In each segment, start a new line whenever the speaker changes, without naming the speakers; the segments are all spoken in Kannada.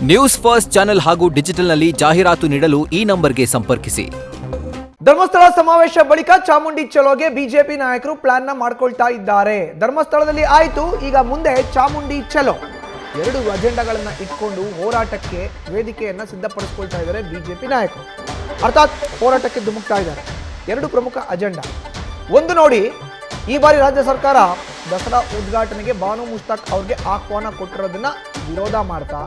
ನ್ಯೂಸ್ ಫಸ್ಟ್ ಚಾನೆಲ್ ಹಾಗೂ ಡಿಜಿಟಲ್ನಲ್ಲಿ ಜಾಹೀರಾತು ನೀಡಲು ಈ ನಂಬರ್ಗೆ ಸಂಪರ್ಕಿಸಿ.
ಧರ್ಮಸ್ಥಳ ಸಮಾವೇಶ ಬಳಿಕ ಚಾಮುಂಡಿ ಚಲೋಗೆ ಬಿಜೆಪಿ ನಾಯಕರು ಪ್ಲಾನ್ ಮಾಡ್ಕೊಳ್ತಾ ಇದ್ದಾರೆ. ಧರ್ಮಸ್ಥಳದಲ್ಲಿ ಆಯಿತು, ಈಗ ಮುಂದೆ ಚಾಮುಂಡಿ ಚಲೋ. ಎರಡು ಅಜೆಂಡಾಗಳನ್ನ ಇಟ್ಕೊಂಡು ಹೋರಾಟಕ್ಕೆ ವೇದಿಕೆಯನ್ನ ಸಿದ್ಧಪಡಿಸಿಕೊಳ್ತಾ ಇದ್ದಾರೆ ಬಿಜೆಪಿ ನಾಯಕರು. ಅರ್ಥಾತ್ ಹೋರಾಟಕ್ಕೆ ಧುಮುಕ್ತಾ ಇದ್ದಾರೆ. ಎರಡು ಪ್ರಮುಖ ಅಜೆಂಡಾ. ಒಂದು ನೋಡಿ, ಈ ಬಾರಿ ರಾಜ್ಯ ಸರ್ಕಾರ ದಸರಾ ಉದ್ಘಾಟನೆಗೆ ಬಾನು ಮುಷ್ತಾಕ್ ಅವ್ರಿಗೆ ಆಹ್ವಾನ ಕೊಟ್ಟಿರೋದನ್ನ ವಿರೋಧ ಮಾಡ್ತಾ,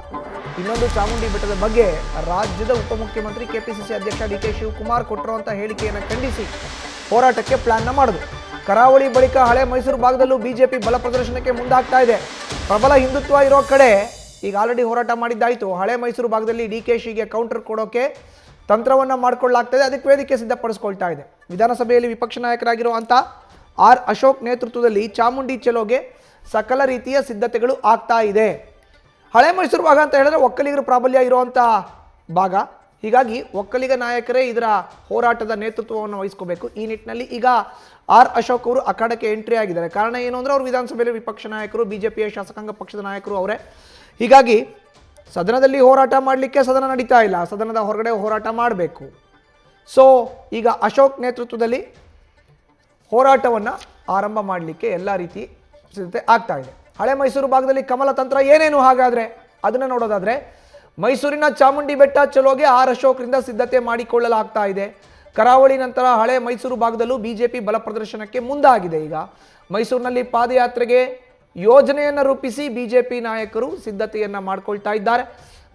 ಇನ್ನೊಂದು ಚಾಮುಂಡಿ ಬೆಟ್ಟದ ಬಗ್ಗೆ ರಾಜ್ಯದ ಉಪಮುಖ್ಯಮಂತ್ರಿ ಕೆಪಿಸಿಸಿ ಅಧ್ಯಕ್ಷ ಡಿ.ಕೆ. ಶಿವಕುಮಾರ್ ಕೊಟ್ಟಿರುವಂಥ ಹೇಳಿಕೆಯನ್ನು ಖಂಡಿಸಿ ಹೋರಾಟಕ್ಕೆ ಪ್ಲಾನ್ನ ಮಾಡೋದು. ಕರಾವಳಿ ಬಳಿಕ ಹಳೆ ಮೈಸೂರು ಭಾಗದಲ್ಲೂ ಬಿಜೆಪಿ ಬಲ ಪ್ರದರ್ಶನಕ್ಕೆ ಮುಂದಾಗ್ತಾ ಇದೆ. ಪ್ರಬಲ ಹಿಂದುತ್ವ ಇರೋ ಕಡೆ ಈಗ ಆಲ್ರೆಡಿ ಹೋರಾಟ ಮಾಡಿದ್ದಾಯಿತು. ಹಳೆ ಮೈಸೂರು ಭಾಗದಲ್ಲಿ ಡಿ.ಕೆ.ಶಿಗೆ ಕೌಂಟರ್ ಕೊಡೋಕೆ ತಂತ್ರವನ್ನು ಮಾಡಿಕೊಳ್ಳಲಾಗ್ತದೆ. ಅದಕ್ಕೆ ವೇದಿಕೆ ಸಿದ್ಧಪಡಿಸ್ಕೊಳ್ತಾ ಇದೆ. ವಿಧಾನಸಭೆಯಲ್ಲಿ ವಿಪಕ್ಷ ನಾಯಕರಾಗಿರುವಂಥ ಆರ್ ಅಶೋಕ್ ನೇತೃತ್ವದಲ್ಲಿ ಚಾಮುಂಡಿ ಚಲೋಗೆ ಸಕಲ ರೀತಿಯ ಸಿದ್ಧತೆಗಳು ಆಗ್ತಾ ಇದೆ. ಹಳೆ ಮೈಸೂರು ಭಾಗ ಅಂತ ಹೇಳಿದ್ರೆ ಒಕ್ಕಲಿಗರು ಪ್ರಾಬಲ್ಯ ಇರುವಂಥ ಭಾಗ. ಹೀಗಾಗಿ ಒಕ್ಕಲಿಗ ನಾಯಕರೇ ಇದರ ಹೋರಾಟದ ನೇತೃತ್ವವನ್ನು ವಹಿಸ್ಕೋಬೇಕು. ಈ ನಿಟ್ಟಿನಲ್ಲಿ ಈಗ ಆರ್ ಅಶೋಕ್ ಅವರು ಅಖಾಡಕ್ಕೆ ಎಂಟ್ರಿ ಆಗಿದ್ದಾರೆ. ಕಾರಣ ಏನು ಅಂದರೆ ಅವರು ವಿಧಾನಸಭೆಯಲ್ಲಿ ವಿಪಕ್ಷ ನಾಯಕರು, ಬಿಜೆಪಿಯ ಶಾಸಕಾಂಗ ಪಕ್ಷದ ನಾಯಕರು ಅವರೇ. ಹೀಗಾಗಿ ಸದನದಲ್ಲಿ ಹೋರಾಟ ಮಾಡಲಿಕ್ಕೆ ಸದನ ನಡೀತಾ ಇಲ್ಲ, ಸದನದ ಹೊರಗಡೆ ಹೋರಾಟ ಮಾಡಬೇಕು. ಸೊ ಈಗ ಅಶೋಕ್ ನೇತೃತ್ವದಲ್ಲಿ ಹೋರಾಟವನ್ನು ಆರಂಭ ಮಾಡಲಿಕ್ಕೆ ಎಲ್ಲ ರೀತಿ ಸಿದ್ಧತೆ ಆಗ್ತಾ ಇದೆ. ಹಳೆ ಮೈಸೂರು ಭಾಗದಲ್ಲಿ ಕಮಲ ತಂತ್ರ ಏನೇನು ಹಾಗಾದರೆ ಅದನ್ನು ನೋಡೋದಾದರೆ, ಮೈಸೂರಿನ ಚಾಮುಂಡಿ ಬೆಟ್ಟ ಚಲೋಗೆ ಆರ್ ಅಶೋಕ್ರಿಂದ ಸಿದ್ಧತೆ ಮಾಡಿಕೊಳ್ಳಲಾಗ್ತಾ ಇದೆ. ಕರಾವಳಿ ನಂತರ ಹಳೆ ಮೈಸೂರು ಭಾಗದಲ್ಲೂ ಬಿಜೆಪಿ ಬಲ ಪ್ರದರ್ಶನಕ್ಕೆ ಮುಂದಾಗಿದೆ. ಈಗ ಮೈಸೂರಿನಲ್ಲಿ ಪಾದಯಾತ್ರೆಗೆ ಯೋಜನೆಯನ್ನು ರೂಪಿಸಿ ಬಿಜೆಪಿ ನಾಯಕರು ಸಿದ್ಧತೆಯನ್ನು ಮಾಡಿಕೊಳ್ತಾ ಇದ್ದಾರೆ.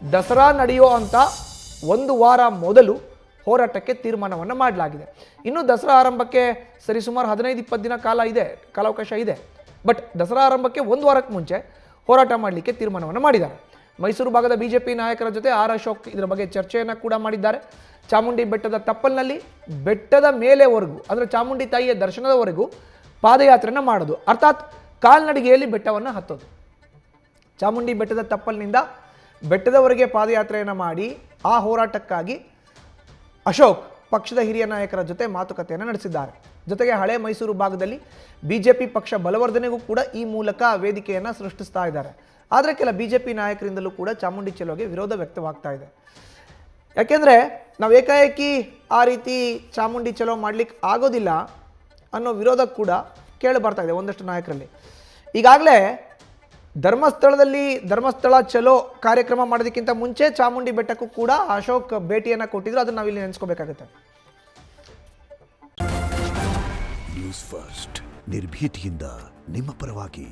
ದಸರಾ ನಡೆಯೋ ಅಂತ ಒಂದು ವಾರ ಮೊದಲು ಹೋರಾಟಕ್ಕೆ ತೀರ್ಮಾನವನ್ನು ಮಾಡಲಾಗಿದೆ. ಇನ್ನು ದಸರಾ ಆರಂಭಕ್ಕೆ ಸರಿಸುಮಾರು 15-20 ದಿನ ಕಾಲಾವಕಾಶ ಇದೆ. ಬಟ್ ದಸರಾ ಆರಂಭಕ್ಕೆ ಒಂದು ವಾರಕ್ಕೆ ಮುಂಚೆ ಹೋರಾಟ ಮಾಡಲಿಕ್ಕೆ ತೀರ್ಮಾನವನ್ನು ಮಾಡಿದ್ದಾರೆ. ಮೈಸೂರು ಭಾಗದ ಬಿಜೆಪಿ ನಾಯಕರ ಜೊತೆ ಆರ್ ಅಶೋಕ್ ಇದರ ಬಗ್ಗೆ ಚರ್ಚೆಯನ್ನು ಕೂಡ ಮಾಡಿದ್ದಾರೆ. ಚಾಮುಂಡಿ ಬೆಟ್ಟದ ತಪ್ಪಲಿನಲ್ಲಿ ಬೆಟ್ಟದ ಮೇಲೆವರೆಗೂ, ಅಂದರೆ ಚಾಮುಂಡಿ ತಾಯಿಯ ದರ್ಶನದವರೆಗೂ ಪಾದಯಾತ್ರೆಯನ್ನು ಮಾಡೋದು. ಅರ್ಥಾತ್ ಕಾಲ್ನಡಿಗೆಯಲ್ಲಿ ಬೆಟ್ಟವನ್ನು ಹತ್ತೋದು. ಚಾಮುಂಡಿ ಬೆಟ್ಟದ ತಪ್ಪಲಿನಿಂದ ಬೆಟ್ಟದವರೆಗೆ ಪಾದಯಾತ್ರೆಯನ್ನು ಮಾಡಿ ಆ ಹೋರಾಟಕ್ಕಾಗಿ ಅಶೋಕ್ ಪಕ್ಷದ ಹಿರಿಯ ನಾಯಕರ ಜೊತೆ ಮಾತುಕತೆಯನ್ನು ನಡೆಸಿದ್ದಾರೆ. ಜೊತೆಗೆ ಹಳೆ ಮೈಸೂರು ಭಾಗದಲ್ಲಿ ಬಿಜೆಪಿ ಪಕ್ಷ ಬಲವರ್ಧನೆಗೂ ಕೂಡ ಈ ಮೂಲಕ ವೇದಿಕೆಯನ್ನು ಸೃಷ್ಟಿಸ್ತಾ ಇದ್ದಾರೆ. ಆದರೆ ಕೆಲ ಬಿಜೆಪಿ ನಾಯಕರಿಂದಲೂ ಕೂಡ ಚಾಮುಂಡಿ ಚಲೋಗೆ ವಿರೋಧ ವ್ಯಕ್ತವಾಗ್ತಾ ಇದೆ. ಯಾಕೆಂದರೆ ನಾವು ಏಕಾಏಕಿ ಆ ರೀತಿ ಚಾಮುಂಡಿ ಚಲೋ ಮಾಡಲಿಕ್ಕೆ ಆಗೋದಿಲ್ಲ ಅನ್ನೋ ವಿರೋಧ ಕೂಡ ಕೇಳಿ ಬರ್ತಾ ಇದೆ ಒಂದಷ್ಟು ನಾಯಕರಲ್ಲಿ. ಈಗಾಗಲೇ ಧರ್ಮಸ್ಥಳ ಚಲೋ ಕಾರ್ಯಕ್ರಮ ಮಾಡೋದಕ್ಕಿಂತ ಮುಂಚೆ ಚಾಮುಂಡಿ ಬೆಟ್ಟಕ್ಕೂ ಕೂಡ ಅಶೋಕ್ ಭೇಟಿಯನ್ನು ಕೊಟ್ಟಿದ್ರು. ಅದನ್ನು ನಾವಿಲ್ಲಿ ನೆನೆಸ್ಕೋಬೇಕಾಗುತ್ತೆ.
ನ್ಯೂಸ್ ಫಸ್ಟ್ ನಿರ್ಭೀತಿಯಿಂದ ನಿಮ್ಮ ಪರವಾಗಿ.